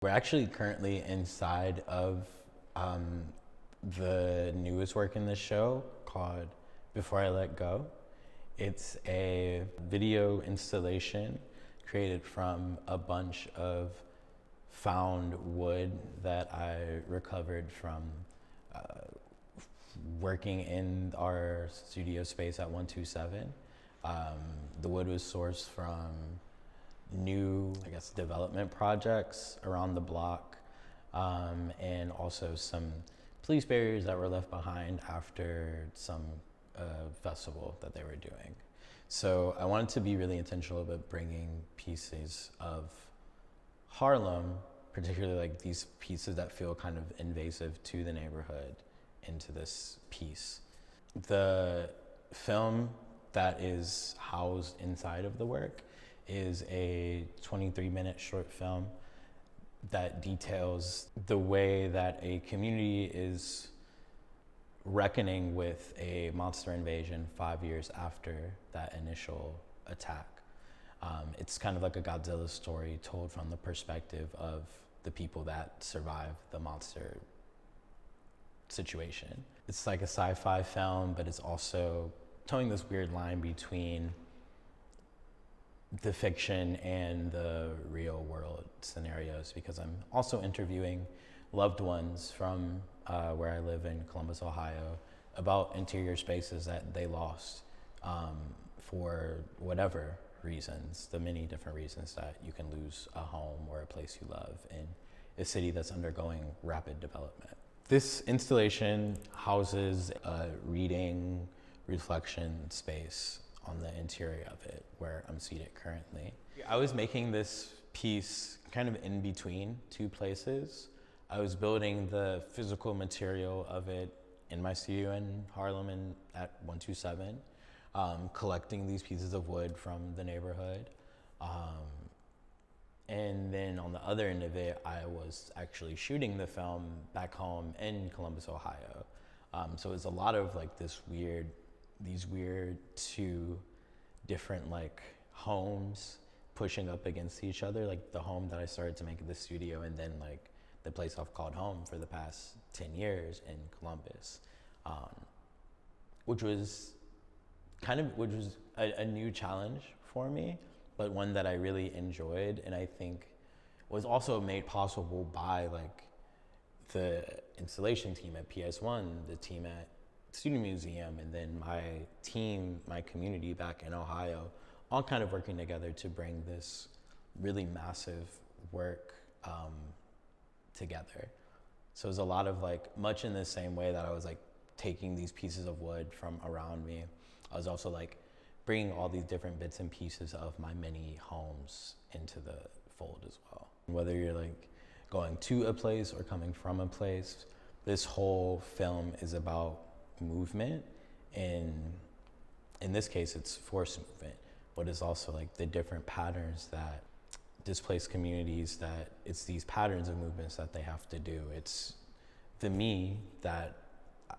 We're actually currently inside of the newest work in this show called Before I Let Go. It's a video installation created from a bunch of found wood that I recovered from working in our studio space at 127. The wood was sourced from new, development projects around the block, and also some police barriers that were left behind after some festival that they were doing. So I wanted to be really intentional about bringing pieces of Harlem, particularly like these pieces that feel kind of invasive to the neighborhood, into this piece. The film that is housed inside of the work is a 23-minute short film that details the way that a community is reckoning with a monster invasion 5 years after that initial attack. It's kind of like a Godzilla story told from the perspective of the people that survived the monster situation. It's like a sci-fi film, but it's also towing this weird line between the fiction and the real world scenarios, because I'm also interviewing loved ones from where I live in Columbus, Ohio, about interior spaces that they lost for whatever reasons, the many different reasons that you can lose a home or a place you love in a city that's undergoing rapid development. This installation houses a reading reflection space on the interior of it, where I'm seated currently. I was making this piece kind of in between two places. I was building the physical material of it in my studio in Harlem and at 127, collecting these pieces of wood from the neighborhood. And then on the other end of it, I was actually shooting the film back home in Columbus, Ohio. So it's a lot of like these weird two different like homes pushing up against each other, like the home that I started to make in the studio, and then like the place I've called home for the past 10 years in Columbus, which was a new challenge for me, but one that I really enjoyed, and I think was also made possible by like the installation team at PS1, the team at Student Museum, and then my team, my community back in Ohio, all kind of working together to bring this really massive work together. So it was a lot of like, much in the same way that I was like taking these pieces of wood from around me, I was also like bringing all these different bits and pieces of my many homes into the fold as well. Whether you're like going to a place or coming from a place, this whole film is about movement, and in this case it's forced movement, but it's also like the different patterns that displaced communities, that it's these patterns of movements that they have to do. It's the me that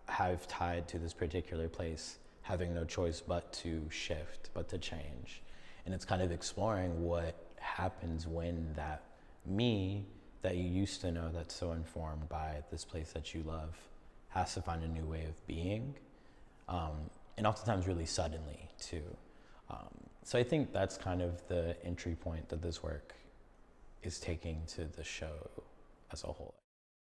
have tied to this particular place having no choice but to shift, but to change. And it's kind of exploring what happens when that me that you used to know, that's so informed by this place that you love, has to find a new way of being, and oftentimes really suddenly too. So I think that's kind of the entry point that this work is taking to the show as a whole.